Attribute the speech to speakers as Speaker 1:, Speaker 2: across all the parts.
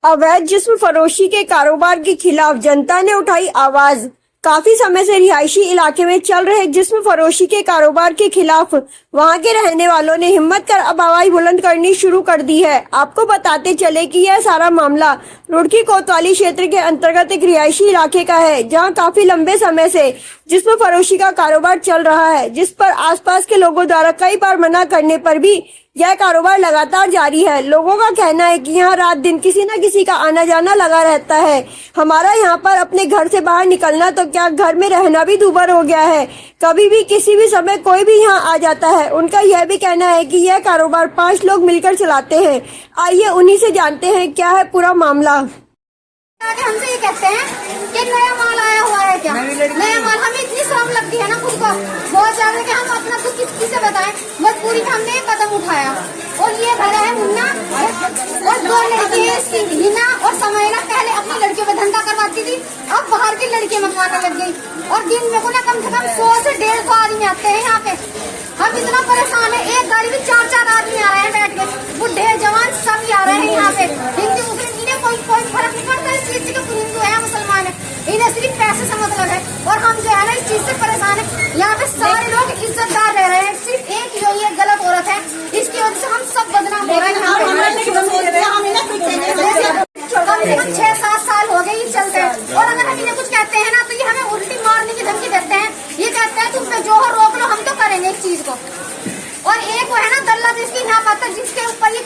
Speaker 1: अवैध जिस्म फरोशी के कारोबार के खिलाफ जनता ने उठाई आवाज। काफी समय से रिहायशी इलाके में चल रहे जिस्म फरोशी के कारोबार के खिलाफ वहां के रहने वालों ने हिम्मत कर अब आवाज बुलंद करनी शुरू कर दी है। आपको बताते चले कि यह सारा मामला रुड़की कोतवाली क्षेत्र के अंतर्गत एक रिहायशी इलाके का है, जहां काफी लंबे समय से जिस्म फरोशी का कारोबार चल रहा है, जिस पर आसपास के लोगों द्वारा कई बार मना करने पर भी यह कारोबार लगातार जारी है। लोगों का कहना है कि यहाँ रात दिन किसी न किसी का आना जाना लगा रहता है। हमारा यहाँ पर अपने घर से बाहर निकलना तो क्या, घर में रहना भी दूभर हो गया है। कभी भी किसी भी समय कोई भी यहाँ आ जाता है। उनका यह भी कहना है कि यह कारोबार 5 लोग मिलकर चलाते हैं। आइए उन्हीं से जानते हैं क्या है पूरा मामला।
Speaker 2: आगे हमसे ये कहते हैं कि नया माल आया हुआ है क्या, नया माल। हमें इतनी शर्म लगती है ना खुद को बहुत ज्यादा कि हम अपना दुख किसी से बताएं। मजबूरी में हमने कदम उठाया और ये घर है मुन्ना और 2 लड़की है इसकी, हिना और समयना। पहले अपनी लड़कियों में धंधा करवाती थी, अब बाहर की लड़कियां मंगवाने लग गई। और दिन में को ना कम से कम 100 से 150 आदमी आते हैं यहाँ पे। हम इतना परेशान है, एक गाड़ी में 4-4 आदमी आ रहे हैं बैठ के, बुढ़े जवान सभी आ रहे हैं यहाँ पे। हिंदी मुस्लिम इन्हें कोई फर्क नहीं पड़ता इस चीज से, हिंदू है मुसलमान है, इन्हें सिर्फ पैसे से मतलब है। और हम जो है ना इस चीज से परेशान है। यहाँ पे सारे लोग इज्जतदार रह रहे हैं, सिर्फ एक जो ये गलत औरत है, इसकी वजह से हम सब बदनाम हो रहे हैं। कम से कम 6-7 साल हो गए ये चलते हैं। और अगर हम इन्हें कुछ कहते हैं ना तो ये हमें उल्टी मारने की धमकी देते हैं। ये कहते हैं तुम पे जो हो रोक लो, हम तो करेंगे इस चीज को। और एक वो है ना दल्ला जिसकी ना पता, जिसके ऊपर ये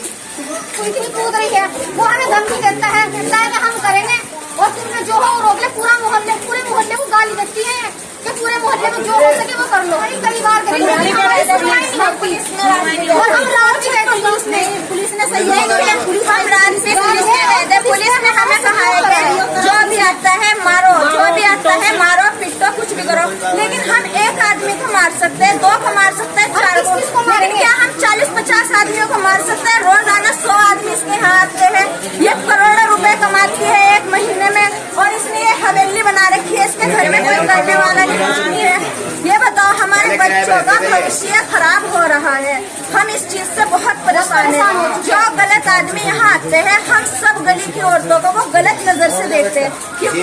Speaker 2: इतनी कूद रही है, वो हमें धमकी देता है कि हम करेंगे और तुमने जो हो रोक ले। पूरे मोहल्ले को गाली देती है कि पूरे मोहल्ले में जो हो सके वो कर लो। कई बार और हम रात की पुलिस ने सही है, पुलिस ने हमें कहा है कि जो भी आता है मारो, जो भी आता है मारो, पिटो, कुछ भी करो। लेकिन हम एक आदमी को मार सकते हैं, 2 को मार सकते हैं, 4 को, लेकिन क्या हम 40-50 आदमियों को मार सकते हैं? रोजाना 100 आदमी इसके हाथ से है। ये करोड़ों रुपए कमाती है एक महीने में और इसने ये हवेली बना रखी है। इसके घर में कोई करने वाला नहीं है। ये बताओ, हमारे बच्चों का भविष्य खराब हो रहा है। हम इस चीज से बहुत परेशान हैं। जो गलत आदमी यहाँ आते हैं, हम सब गली की औरतों को वो गलत नजर से देखते हैं, क्योंकि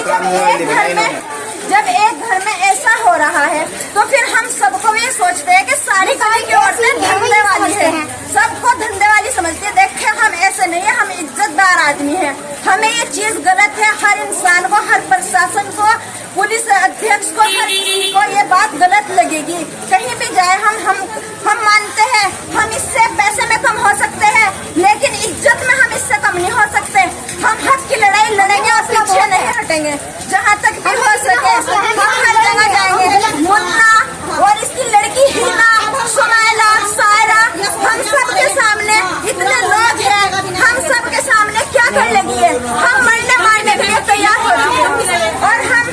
Speaker 2: जब एक घर में ऐसा हो रहा है तो फिर हम सबको ये सोचते हैं कि सारी गली की औरतें धंधे वाली है, सबको धंधे वाली समझते हैं। देखिए हम ऐसे नहीं है, हम इज्जतदार आदमी हैं। हमें ये चीज गलत है। हर इंसान को, हर प्रशासन को, पुलिस अध्यक्ष को, हर किसी को ये बात गलत लगेगी। कहीं भी जाए हम मानते हैं हम इससे पैसे में कम हो सकते हैं, लेकिन इज्जत में हम इससे कम नहीं हो सकते। हम हक की लड़ाई लड़ेंगे और पीछे नहीं हटेंगे। जहाँ तक भी हो सके हम हर जगह जाएंगे। मुन्ना और इसकी लड़की हिना, सुनैला, सायरा, हम सबके सामने इतने लोग हैं, हम सबके सामने क्या कर लगी है? हम मरने मारने के लिए तैयार हो चुके हैं।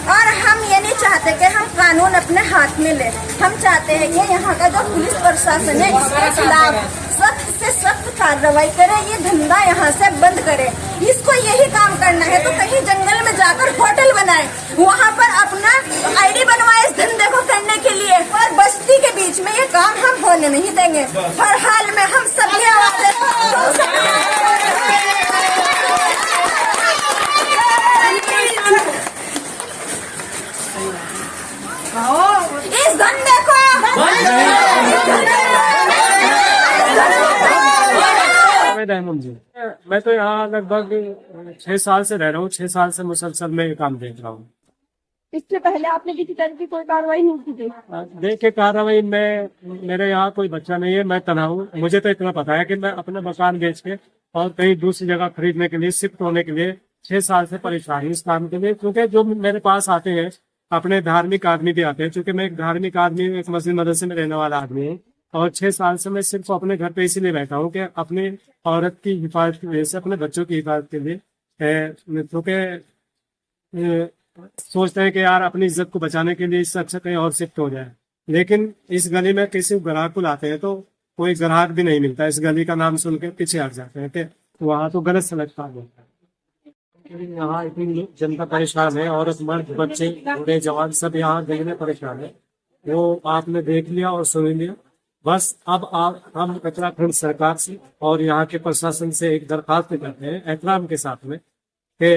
Speaker 2: और हम ये नहीं चाहते कि हम कानून अपने हाथ में ले। हम चाहते हैं कि यहाँ का जो पुलिस प्रशासन है इसके खिलाफ सख्त से सख्त कार्रवाई करे, ये धंधा यहाँ से बंद करे। इसको यही काम करना है तो कहीं जंगल में जाकर होटल बनाए, वहाँ पर अपना आईडी बनवाए इस धंधे को करने के लिए। और बस्ती के बीच में ये काम हम होने नहीं देंगे। हर हाल में हम सभी इस धंधे को
Speaker 3: रहमान जी, मैं तो यहाँ लगभग 6 साल से रह रहा हूँ। 6 साल से मुसलसल में ये काम देख रहा हूँ।
Speaker 1: इससे पहले आपने किसी तरह की कोई कार्रवाई नहीं की थी?
Speaker 3: देखिए कार्रवाई में मेरे यहाँ कोई बच्चा नहीं है, मैं तनहा हूँ। मुझे तो इतना पता है कि मैं अपने मकान बेच के और कहीं दूसरी जगह खरीदने के लिए, शिफ्ट होने के लिए 6 साल से परेशान हूँ इस काम के लिए। क्योंकि जो मेरे पास आते हैं अपने धार्मिक आदमी भी आते हैं, क्योंकि मैं एक धार्मिक आदमी, एक मस्जिद मदरसे में रहने वाला आदमी हूँ। और 6 साल से मैं सिर्फ अपने घर पे इसीलिए बैठा हूँ कि अपनी औरत की हिफाजत की वजह से, अपने बच्चों की हिफाजत के लिए, क्योंकि सोचते हैं कि यार अपनी इज्जत को बचाने के लिए इससे अच्छा कहीं और शिफ्ट हो जाए। लेकिन इस गली में किसी ग्राहक को लाते हैं तो कोई ग्राहक भी नहीं मिलता। इस गली का नाम सुन के पीछे हट जाते हैं कि वहाँ तो गलत सलत काम होता है। यहाँ इतनी जनता परेशान है, औरत, मर्द, बच्चे, बूढ़े, जवान सब यहाँ देखने परेशान है। वो आपने देख लिया और सुन लिया। बस अब हम उत्तराखंड सरकार से और यहाँ के प्रशासन से एक दरखास्त करते हैं एहतराम के साथ में कि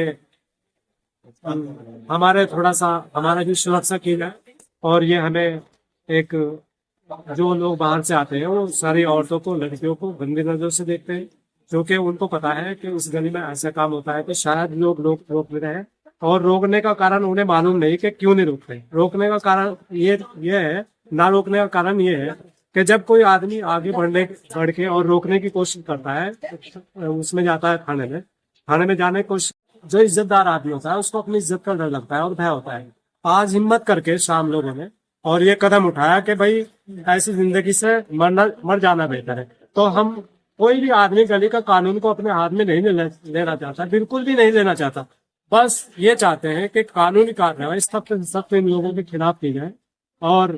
Speaker 3: हमारे थोड़ा सा हमारा भी सुरक्षा की जाए। और ये हमें एक जो लोग बाहर से आते हैं वो सारी औरतों को लड़कियों को गंदी नजरों से देखते हैं, क्योंकि उनको पता है कि उस गली में ऐसा काम होता है कि शायद लोग रोक रहे हैं और रोकने का कारण उन्हें मालूम नहीं कि क्यों नहीं रोक रहे। रोकने का कारण ये है, ना रोकने का कारण ये है कि जब कोई आदमी आगे बढ़ के और रोकने की कोशिश करता है, उसमें जाता है थाने में जाने की कोशिश, जो इज्जतदार आदमी होता है उसको अपनी इज्जत का डर लगता है और भय होता है। आज हिम्मत करके शाम लोगों ने और ये कदम उठाया कि भाई ऐसी जिंदगी से मर जाना बेहतर है। तो हम कोई भी आदमी गली का कानून को अपने हाथ में नहीं लेना चाहता, बिल्कुल भी नहीं लेना चाहता। बस ये चाहते हैं कि कानूनी कार्रवाई सख्त से सख्त इन लोगों के खिलाफ की जाए और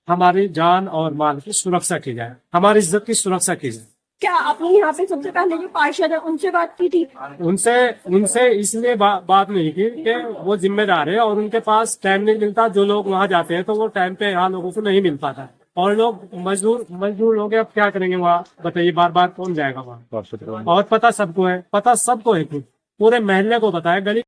Speaker 3: हमारी जान और माल की सुरक्षा की जाए, हमारी इज्जत की सुरक्षा की जाए।
Speaker 1: क्या आपने यहाँ पे सबसे पहले जो पार्षद है उनसे बात की थी?
Speaker 3: उनसे इसलिए बात नहीं की कि वो जिम्मेदार है और उनके पास टाइम नहीं मिलता। जो लोग वहाँ जाते हैं तो वो टाइम पे यहाँ लोगों को नहीं मिल पाता और लोग मजदूर लोग अब क्या करेंगे वहाँ, बताइए, बार बार कौन जाएगा वहाँ। और पता सबको है, पूरे मोहल्ले को पता है, गली